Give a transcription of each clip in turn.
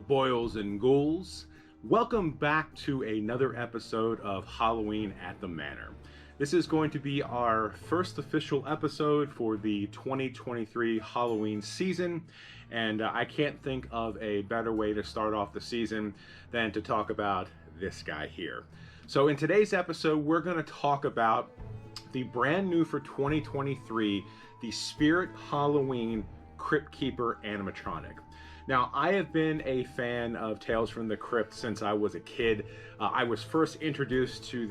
boils and ghouls. Welcome back to another episode of Halloween at the Manor. This is going to be our first official episode for the 2023 Halloween season, and I can't think of a better way to start off the season than to talk about this guy here. So in today's episode, we're going to talk about the brand new for 2023, the Spirit Halloween Crypt Keeper Animatronic. Now, I have been a fan of Tales from the Crypt since I was a kid. I was first introduced to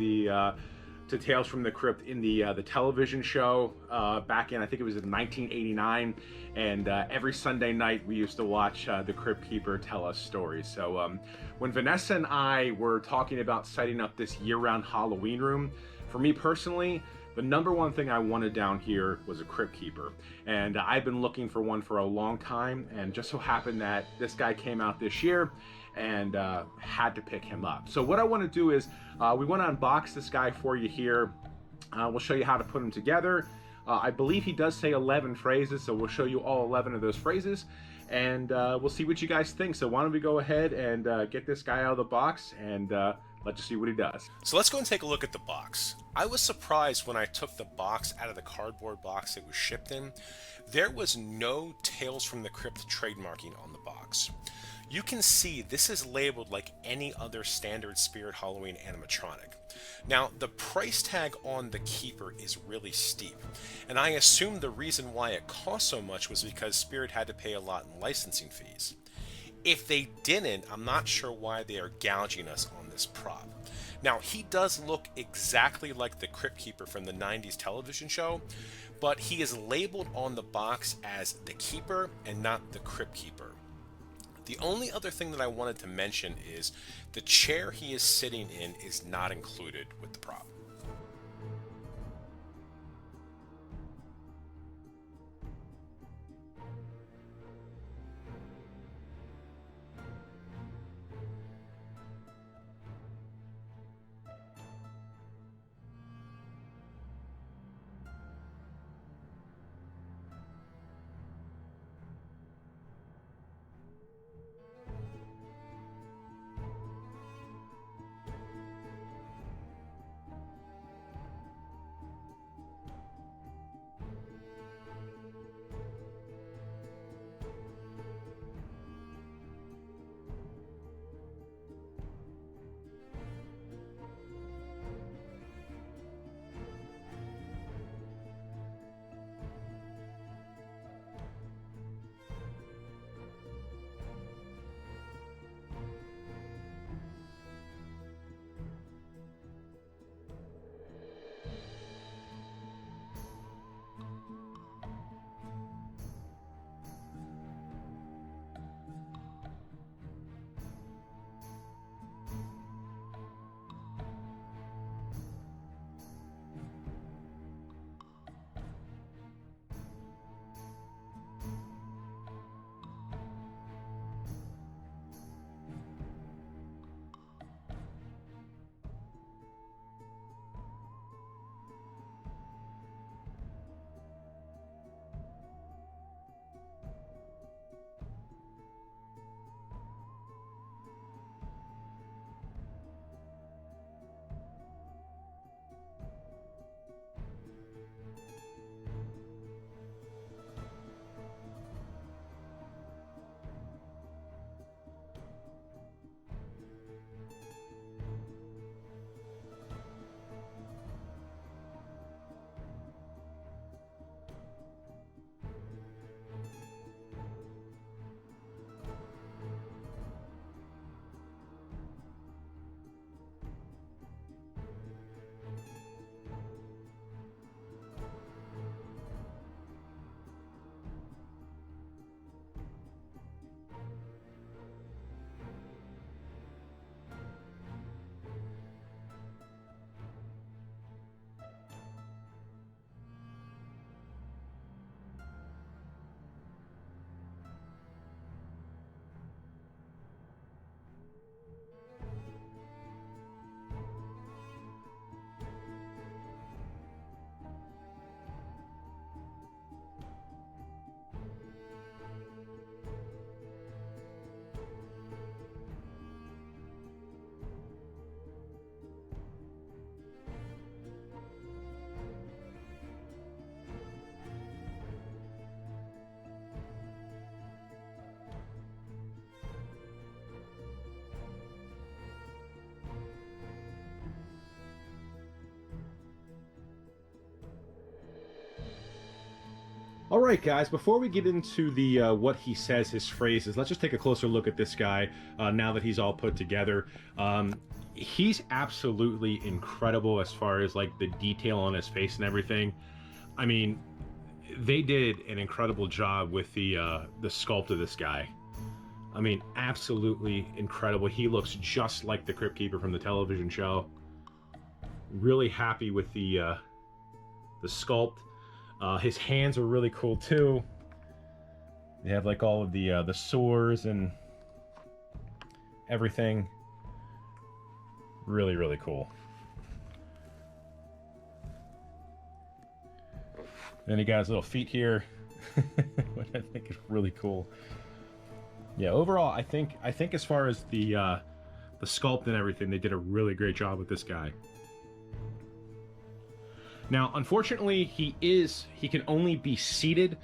to Tales from the Crypt in the television show back in, I think it was in 1989, and every Sunday night we used to watch the Crypt Keeper tell us stories. So when Vanessa and I were talking about setting up this year-round Halloween room, for me personally, the number one thing I wanted down here was a Crypt Keeper, and I've been looking for one for a long time, and just so happened that this guy came out this year and had to pick him up. So what I want to do is we want to unbox this guy for you here. We'll show you how to put him together. I believe he does say 11 phrases, so we'll show you all 11 of those phrases, and we'll see what you guys think. So why don't we go ahead and get this guy out of the box and let's just see what he does. So let's go and take a look at the box. I was surprised when I took the box out of the cardboard box it was shipped in. There was no Tales from the Crypt trademarking on the box. You can see this is labeled like any other standard Spirit Halloween animatronic. Now, the price tag on the Keeper is really steep, and I assume the reason why it cost so much was because Spirit had to pay a lot in licensing fees. If they didn't, I'm not sure why they are gouging us on this prop. Now, he does look exactly like the Crypt Keeper from the 90s television show, but he is labeled on the box as the Keeper and not the Crypt Keeper. The only other thing that I wanted to mention is the chair he is sitting in is not included with the prop. right, guys, before we get into the what he says, his phrases, let's just take a closer look at this guy now that he's all put together. He's absolutely incredible as far as like the detail on his face and everything. I mean, they did an incredible job with the sculpt of this guy. I mean, absolutely incredible. He looks just like the Crypt Keeper from the television show. Really happy with the sculpt. His hands are really cool too. They have like all of the sores and everything. Really, really cool. Then he got his little feet here, which I think is really cool. Yeah, overall, I think as far as the sculpt and everything, they did a really great job with this guy. Now, unfortunately, he can only be seated.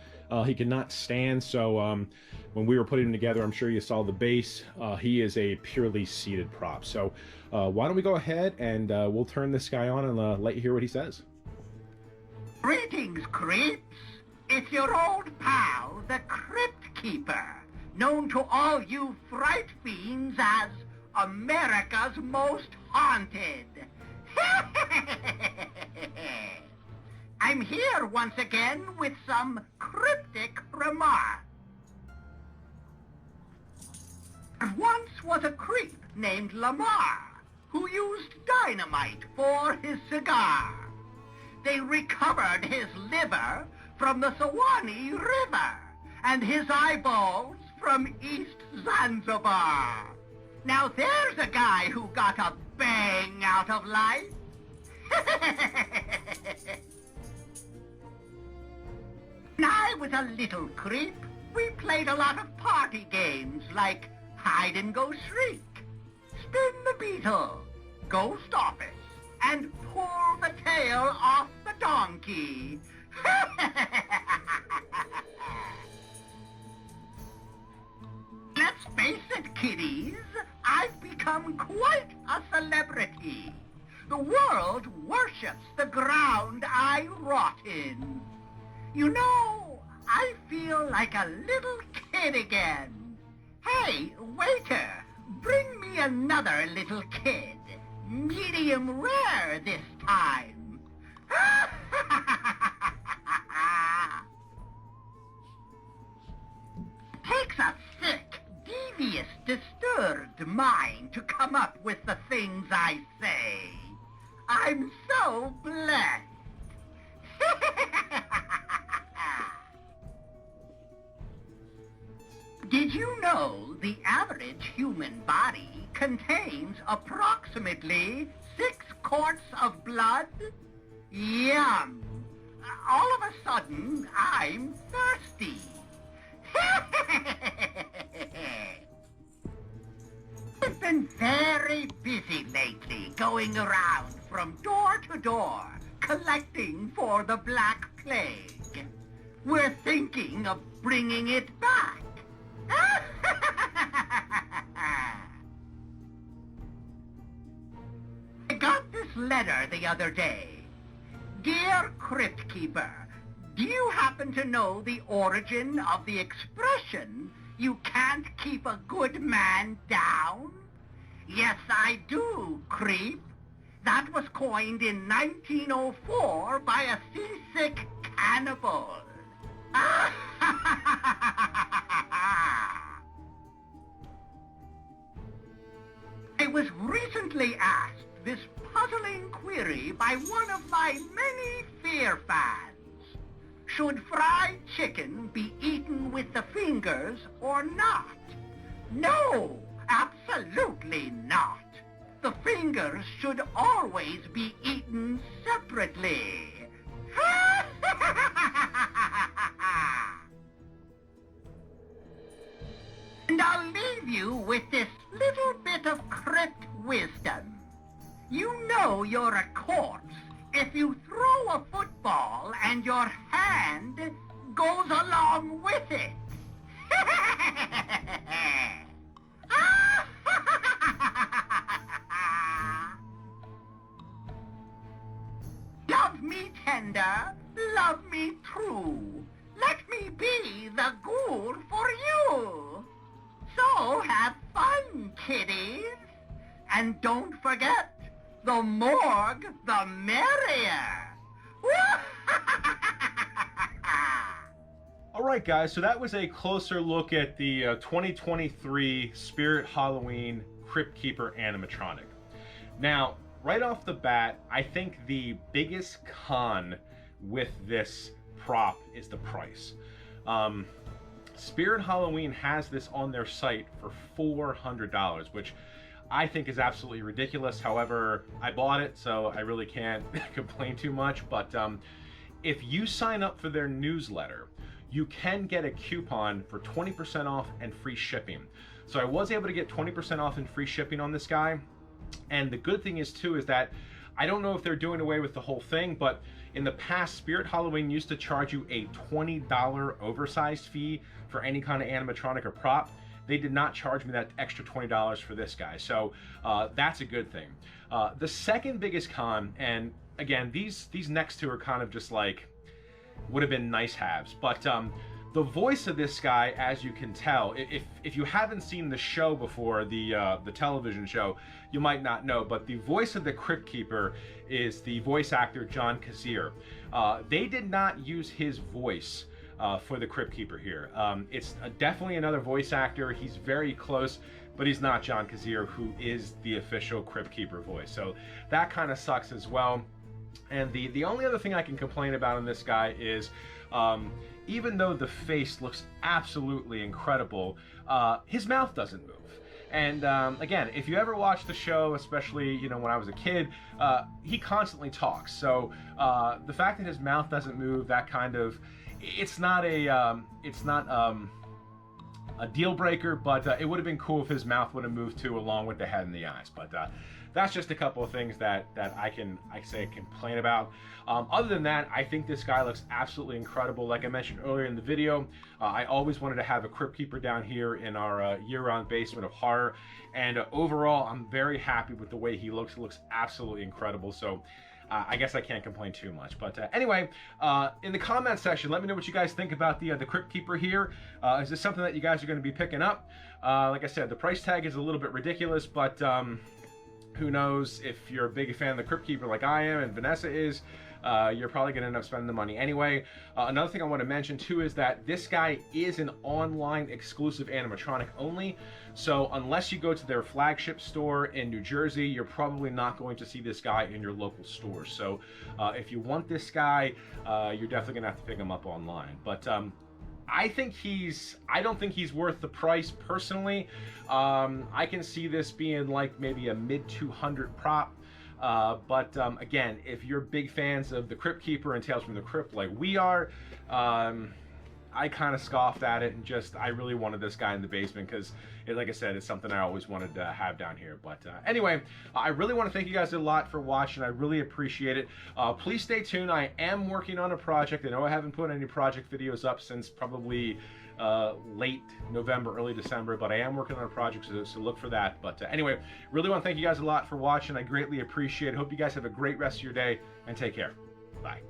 He cannot stand. So when we were putting him together, I'm sure you saw the base. He is a purely seated prop. So why don't we go ahead and we'll turn this guy on and let you hear what he says. Greetings, creeps. It's your old pal, the Crypt Keeper, known to all you fright fiends as America's Most Haunted. I'm here once again with some cryptic remarks. There once was a creep named Lamar who used dynamite for his cigar. They recovered his liver from the Sawani River and his eyeballs from East Zanzibar. Now there's a guy who got a bang out of life. When I was a little creep, we played a lot of party games like hide and go shriek, spin the beetle, ghost office, and pull the tail off the donkey. Let's face it, kiddies, I've become quite a celebrity. The world worships the ground I rot in. You know, I feel like a little kid again. Hey, waiter, bring me another little kid. Medium rare this time. Takes a sick, devious, disturbed mind to come up with the things I say. I'm so blessed. Did you know the average human body contains approximately 6 quarts of blood? Yum! All of a sudden, I'm thirsty. I've been very busy lately going around from door to door collecting for the Black Plague. We're thinking of bringing it back. I got this letter the other day. Dear Crypt Keeper, do you happen to know the origin of the expression, "You can't keep a good man down"? Yes, I do, creep. That was coined in 1904 by a seasick cannibal. I was recently asked this puzzling query by one of my many fear fans. Should fried chicken be eaten with the fingers or not? No, absolutely not. The fingers should always be eaten separately. And I'll leave you with this little bit of crypt wisdom. You know you're a corpse if you throw a football and your hand goes along with it. Love me tender, love me true. Let me the ghoul for you. So have fun, kiddies. And don't forget, the morgue, the merrier. Alright guys, so that was a closer look at the 2023 Spirit Halloween Crypt Keeper animatronic. Now, right off the bat, I think the biggest con with this prop is the price. Spirit Halloween has this on their site for $400, which I think is absolutely ridiculous. However, I bought it, so I really can't complain too much. But if you sign up for their newsletter, you can get a coupon for 20% off and free shipping. So I was able to get 20% off and free shipping on this guy. And the good thing is too, is that I don't know if they're doing away with the whole thing, but in the past, Spirit Halloween used to charge you a $20 oversized fee for any kind of animatronic or prop. They did not charge me that extra $20 for this guy. So that's a good thing. The second biggest con, and again, these next two are kind of just like, would have been nice haves, but the voice of this guy, as you can tell, if you haven't seen the show before, the television show, you might not know, but the voice of the Crypt Keeper is the voice actor John Kazir. They did not use his voice for the Crypt Keeper here. It's definitely another voice actor. He's very close, but he's not John Kazir, who is the official Crypt Keeper voice. So that kind of sucks as well. And the only other thing I can complain about in this guy is, even though the face looks absolutely incredible, his mouth doesn't move. And again, if you ever watch the show, especially when I was a kid, he constantly talks. So the fact that his mouth doesn't move, that kind of, it's not a deal breaker, but it would have been cool if his mouth would have moved too, along with the head and the eyes. But that's just a couple of things that I complain about. Other than that, I think this guy looks absolutely incredible. Like I mentioned earlier in the video, I always wanted to have a Crypt Keeper down here in our year-round basement of horror, and overall, I'm very happy with the way he looks. He looks absolutely incredible. So I guess I can't complain too much. But anyway, in the comment section, let me know what you guys think about the Crypt Keeper here. Is this something that you guys are going to be picking up? Like I said, the price tag is a little bit ridiculous, but who knows, if you're a big fan of the Crypt Keeper like I am and Vanessa is, you're probably going to end up spending the money anyway. Another thing I want to mention too is that this guy is an online exclusive animatronic only. So unless you go to their flagship store in New Jersey, you're probably not going to see this guy in your local store. So if you want this guy, you're definitely going to have to pick him up online. But I don't think he's worth the price personally. I can see this being like maybe a mid 200 prop. But again, if you're big fans of the Crypt Keeper and Tales from the Crypt like we are, I kind of scoffed at it and I really wanted this guy in the basement because, like I said, it's something I always wanted to have down here. But anyway, I really want to thank you guys a lot for watching. I really appreciate it. Please stay tuned. I am working on a project. I know I haven't put any project videos up since probably late November, early December, but I am working on a project, so look for that. But anyway, really want to thank you guys a lot for watching. I greatly appreciate it. Hope you guys have a great rest of your day, and take care. Bye.